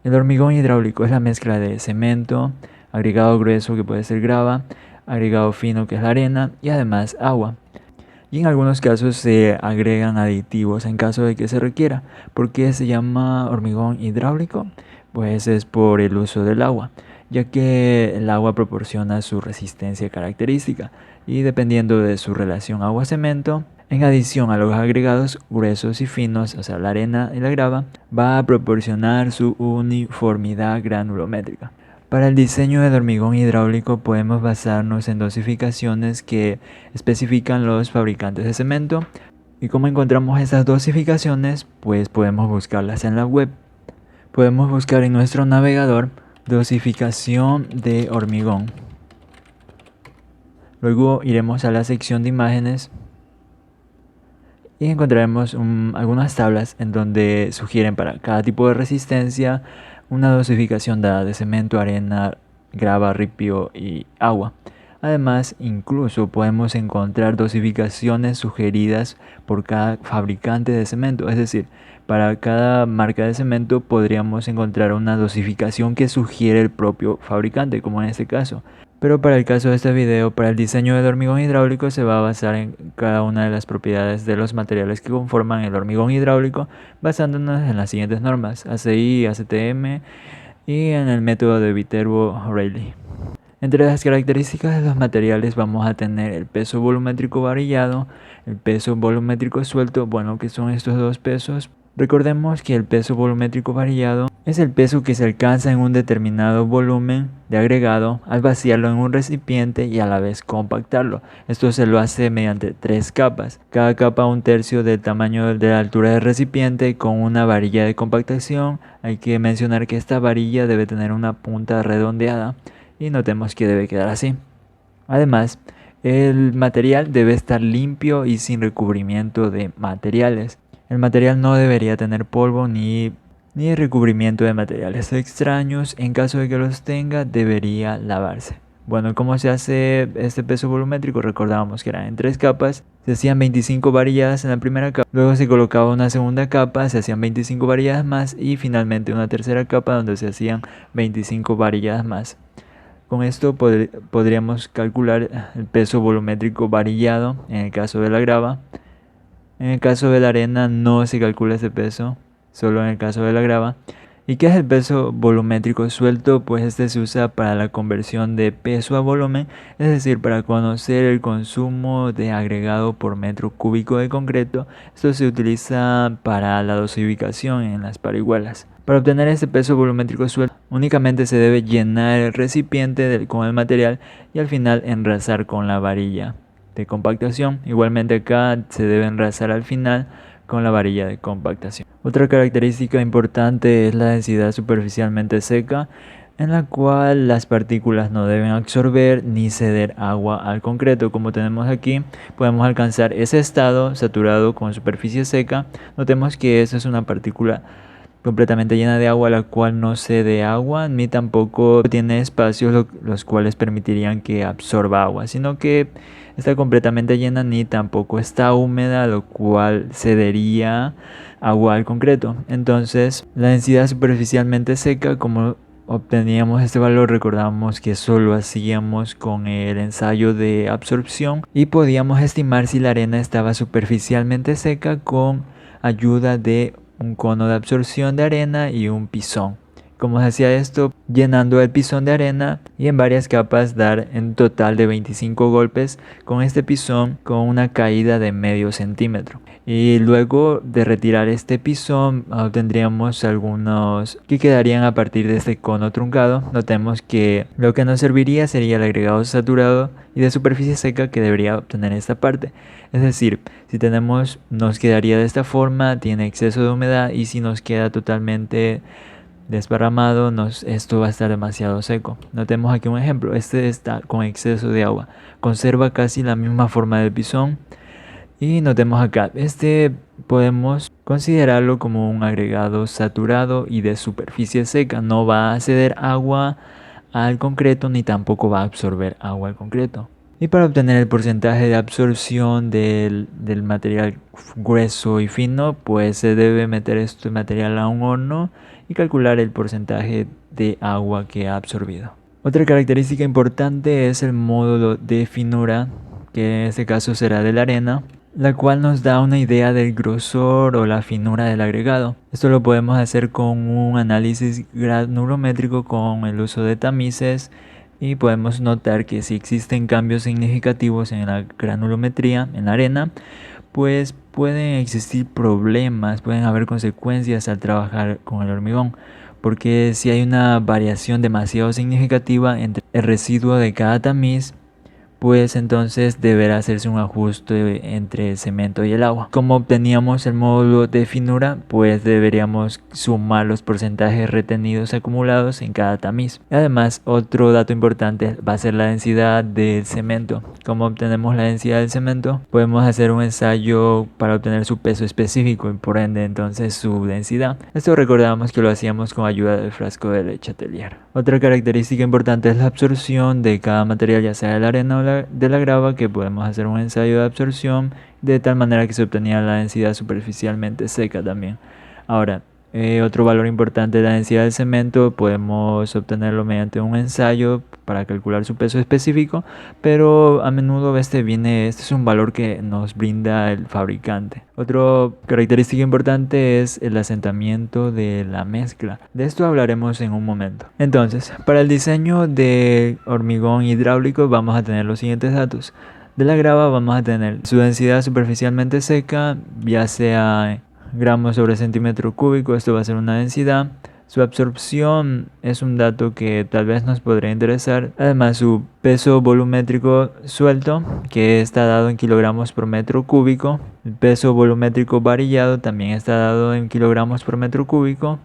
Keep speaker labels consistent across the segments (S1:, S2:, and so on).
S1: El hormigón hidráulico es la mezcla de cemento, agregado grueso que puede ser grava, agregado fino que es la arena y además agua. Y en algunos casos se agregan aditivos en caso de que se requiera. ¿Por qué se llama hormigón hidráulico? Pues es por el uso del agua, ya que el agua proporciona su resistencia característica y dependiendo de su relación agua-cemento, en adición a los agregados gruesos y finos, o sea, la arena y la grava, va a proporcionar su uniformidad granulométrica. Para el diseño del hormigón hidráulico podemos basarnos en dosificaciones que especifican los fabricantes de cemento. ¿Y cómo encontramos estas dosificaciones? Pues podemos buscarlas en la web. Podemos buscar en nuestro navegador dosificación de hormigón. Luego iremos a la sección de imágenes y encontraremos algunas tablas en donde sugieren para cada tipo de resistencia una dosificación dada de cemento, arena, grava, ripio y agua. Además, incluso podemos encontrar dosificaciones sugeridas por cada fabricante de cemento, es decir, para cada marca de cemento podríamos encontrar una dosificación que sugiere el propio fabricante, como en este caso. Pero para el caso de este video, para el diseño del hormigón hidráulico se va a basar en cada una de las propiedades de los materiales que conforman el hormigón hidráulico, basándonos en las siguientes normas: ACI, ACTM y en el método de Viterbo-Reilly. Entre las características de los materiales vamos a tener el peso volumétrico varillado, el peso volumétrico suelto. Bueno, ¿qué son estos dos pesos? Recordemos que el peso volumétrico variado es el peso que se alcanza en un determinado volumen de agregado al vaciarlo en un recipiente y a la vez compactarlo. Esto se lo hace mediante 3 capas, cada capa 1/3 del tamaño de la altura del recipiente con una varilla de compactación. Hay que mencionar que esta varilla debe tener una punta redondeada y notemos que debe quedar así. Además, el material debe estar limpio y sin recubrimiento de materiales. El material no debería tener polvo ni recubrimiento de materiales extraños. En caso de que los tenga, debería lavarse. Bueno, ¿cómo se hace este peso volumétrico? Recordábamos que eran en 3 capas. Se hacían 25 varilladas en la primera capa, luego se colocaba una segunda capa, se hacían 25 varilladas más y finalmente una tercera capa donde se hacían 25 varilladas más. Con esto podríamos calcular el peso volumétrico varillado en el caso de la grava. En el caso de la arena no se calcula ese peso, solo en el caso de la grava. ¿Y qué es el peso volumétrico suelto? Pues este se usa para la conversión de peso a volumen, es decir, para conocer el consumo de agregado por metro cúbico de concreto. Esto se utiliza para la dosificación en las parihuelas. Para obtener este peso volumétrico suelto, únicamente se debe llenar el recipiente con el material y al final enrazar con la varilla de compactación. Igualmente acá se debe enrazar al final con la varilla de compactación. Otra característica importante es la densidad superficialmente seca, en la cual las partículas no deben absorber ni ceder agua al concreto. Como tenemos aquí, podemos alcanzar ese estado saturado con superficie seca. Notemos que esa es una partícula completamente llena de agua, la cual no cede agua ni tampoco tiene espacios los cuales permitirían que absorba agua, sino que está completamente llena ni tampoco está húmeda, lo cual cedería agua al concreto. Entonces, la densidad superficialmente seca, como obteníamos este valor, recordamos que solo hacíamos con el ensayo de absorción y podíamos estimar si la arena estaba superficialmente seca con ayuda de un cono de absorción de arena y un pisón. ¿Cómo se hacía esto? Llenando el pisón de arena y en varias capas dar en total de 25 golpes con este pisón con una caída de medio centímetro. Y luego de retirar este pisón obtendríamos algunos que quedarían a partir de este cono truncado. Notemos que lo que nos serviría sería el agregado saturado y de superficie seca que debería obtener esta parte. Es decir, si nos quedaría de esta forma, tiene exceso de humedad, y si nos queda totalmente desparramado, esto va a estar demasiado seco. Notemos aquí un ejemplo, este está con exceso de agua, conserva casi la misma forma del pisón. Y notemos acá, este podemos considerarlo como un agregado saturado y de superficie seca. No va a ceder agua al concreto ni tampoco va a absorber agua al concreto. Y para obtener el porcentaje de absorción del material grueso y fino, pues se debe meter este material a un horno y calcular el porcentaje de agua que ha absorbido. Otra característica importante es el módulo de finura, que en este caso será de la arena, la cual nos da una idea del grosor o la finura del agregado. Esto lo podemos hacer con un análisis granulométrico con el uso de tamices y podemos notar que si existen cambios significativos en la granulometría en la arena, pues pueden existir problemas, pueden haber consecuencias al trabajar con el hormigón, porque si hay una variación demasiado significativa entre el residuo de cada tamiz, pues entonces deberá hacerse un ajuste entre el cemento y el agua. Como obteníamos el módulo de finura, pues deberíamos sumar los porcentajes retenidos acumulados en cada tamiz. Además, otro dato importante va a ser la densidad del cemento. Como obtenemos la densidad del cemento, podemos hacer un ensayo para obtener su peso específico y por ende entonces su densidad. Esto recordamos que lo hacíamos con ayuda del frasco de Le Chatelier. Otra característica importante es la absorción de cada material, ya sea de la arena o de la grava, que podemos hacer un ensayo de absorción de tal manera que se obtenía la densidad superficialmente seca también. Ahora, otro valor importante de la densidad del cemento podemos obtenerlo mediante un ensayo para calcular su peso específico, pero a menudo este es un valor que nos brinda el fabricante. Otra característica importante es el asentamiento de la mezcla. De esto hablaremos en un momento. Entonces, para el diseño de hormigón hidráulico vamos a tener los siguientes datos. De la grava vamos a tener su densidad superficialmente seca, ya sea gramos sobre centímetro cúbico, esto va a ser una densidad. Su absorción es un dato que tal vez nos podría interesar. Además, su peso volumétrico suelto, que está dado en kilogramos por metro cúbico. El peso volumétrico varillado también está dado en kilogramos por metro cúbico.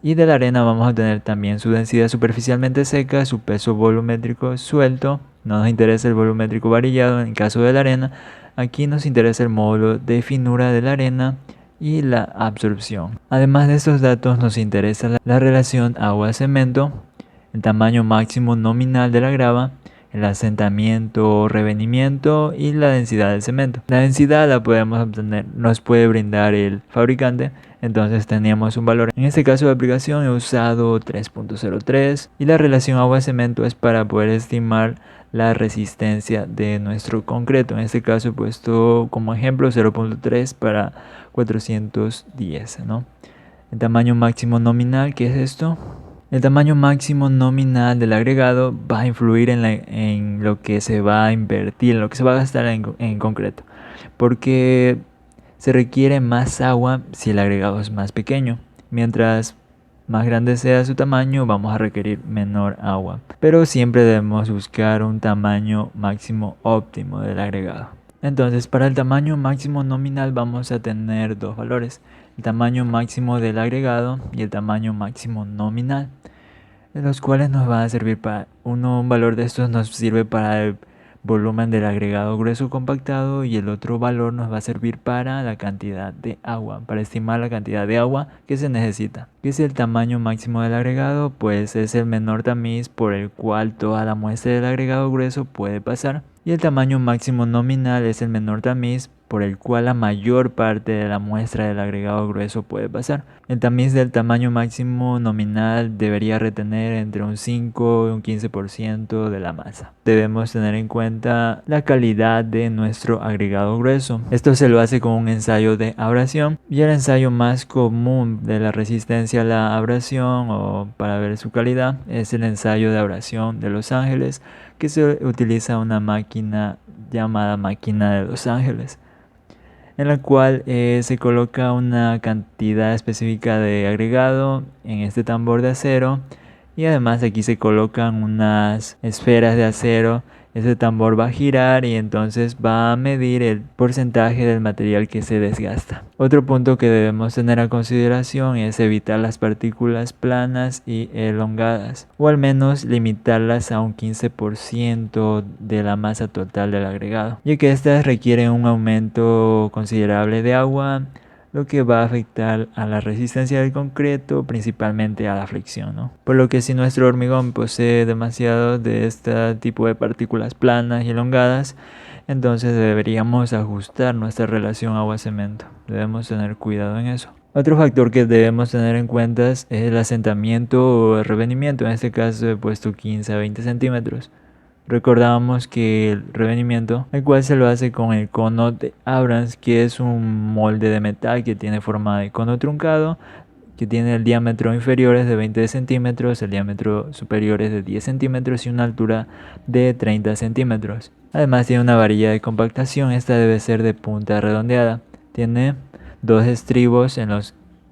S1: Y de la arena vamos a tener también su densidad superficialmente seca, su peso volumétrico suelto. No nos interesa el volumétrico varillado en el caso de la arena. Aquí nos interesa el módulo de finura de la arena y la absorción. Además de estos datos nos interesa la relación agua-cemento, el tamaño máximo nominal de la grava, el asentamiento o revenimiento y la densidad del cemento. La densidad la podemos obtener, nos puede brindar el fabricante, entonces teníamos un valor. En este caso de aplicación he usado 3.03 y la relación agua-cemento es para poder estimar la resistencia de nuestro concreto. En este caso he puesto como ejemplo 0.3 para 410, ¿no? El tamaño máximo nominal, ¿qué es esto? El tamaño máximo nominal del agregado va a influir en lo que se va a invertir, en lo que se va a gastar en concreto, porque se requiere más agua si el agregado es más pequeño. Mientras más grande sea su tamaño, vamos a requerir menor agua, pero siempre debemos buscar un tamaño máximo óptimo del agregado. Entonces, para el tamaño máximo nominal vamos a tener dos valores: el tamaño máximo del agregado y el tamaño máximo nominal, de los cuales nos van a servir para un valor de estos nos sirve para el volumen del agregado grueso compactado y el otro valor nos va a servir para la cantidad de agua, para estimar la cantidad de agua que se necesita. ¿Qué es el tamaño máximo del agregado? Pues es el menor tamiz por el cual toda la muestra del agregado grueso puede pasar, y el tamaño máximo nominal es el menor tamiz por el cual la mayor parte de la muestra del agregado grueso puede pasar. El tamiz del tamaño máximo nominal debería retener entre un 5 y un 15% de la masa. Debemos tener en cuenta la calidad de nuestro agregado grueso. Esto se lo hace con un ensayo de abrasión, y el ensayo más común de la resistencia a la abrasión o para ver su calidad es el ensayo de abrasión de Los Ángeles, que se utiliza una máquina llamada máquina de Los Ángeles, en la cual se coloca una cantidad específica de agregado en este tambor de acero, y además aquí se colocan unas esferas de acero. Ese tambor va a girar y entonces va a medir el porcentaje del material que se desgasta. Otro punto que debemos tener a consideración es evitar las partículas planas y elongadas, o al menos limitarlas a un 15% de la masa total del agregado, ya que estas requieren un aumento considerable de agua, lo que va a afectar a la resistencia del concreto, principalmente a la fricción, ¿no? Por lo que si nuestro hormigón posee demasiado de este tipo de partículas planas y elongadas, entonces deberíamos ajustar nuestra relación agua-cemento. Debemos tener cuidado en eso. Otro factor que debemos tener en cuenta es el asentamiento o el revenimiento. En este caso he puesto 15 a 20 centímetros. Recordábamos que el revenimiento, el cual se lo hace con el cono de Abrams, que es un molde de metal que tiene forma de cono truncado, que tiene el diámetro inferior es de 20 centímetros, el diámetro superior es de 10 centímetros y una altura de 30 centímetros. Además tiene una varilla de compactación, esta debe ser de punta redondeada. Tiene dos estribos en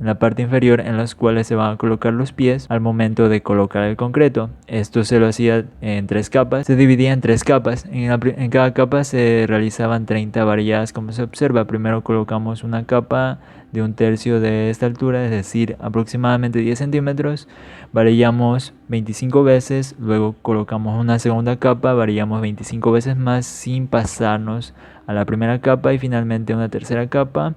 S1: la parte inferior en los cuales se van a colocar los pies al momento de colocar el concreto. Esto se lo hacía en 3 capas, se dividía en 3 capas. En cada capa se realizaban 30 varilladas como se observa. Primero colocamos una capa de 1/3 de esta altura, es decir, aproximadamente 10 centímetros. Varillamos 25 veces, luego colocamos una segunda capa, varillamos 25 veces más sin pasarnos a la primera capa y finalmente una tercera capa.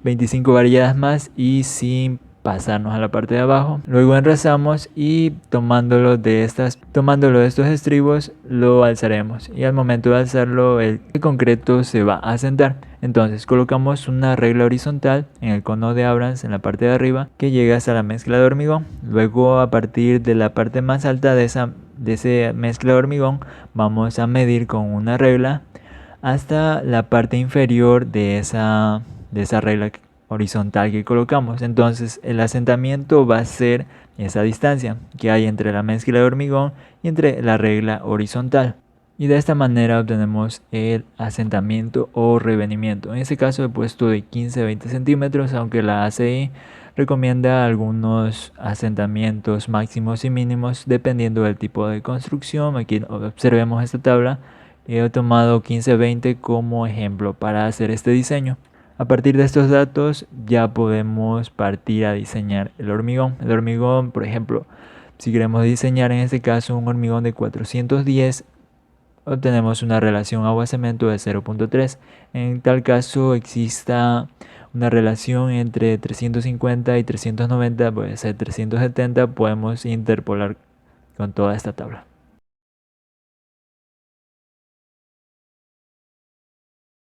S1: 25 varilladas más y sin pasarnos a la parte de abajo. Luego enrazamos y tomándolo de estos estribos lo alzaremos y al momento de alzarlo el concreto se va a sentar. Entonces colocamos una regla horizontal en el cono de Abrams en la parte de arriba que llega hasta la mezcla de hormigón. Luego a partir de la parte más alta de esa mezcla de hormigón vamos a medir con una regla hasta la parte inferior de esa regla horizontal que colocamos. Entonces el asentamiento va a ser esa distancia que hay entre la mezcla de hormigón y entre la regla horizontal. Y de esta manera obtenemos el asentamiento o revenimiento. En este caso he puesto de 15 a 20 centímetros, aunque la ACI recomienda algunos asentamientos máximos y mínimos dependiendo del tipo de construcción. Aquí observemos esta tabla. He tomado 15-20 como ejemplo para hacer este diseño. A partir de estos datos ya podemos partir a diseñar el hormigón. El hormigón, por ejemplo, si queremos diseñar en este caso un hormigón de 410, obtenemos una relación agua-cemento de 0.3. En tal caso exista una relación entre 350 y 390, puede ser 370, podemos interpolar con toda esta tabla.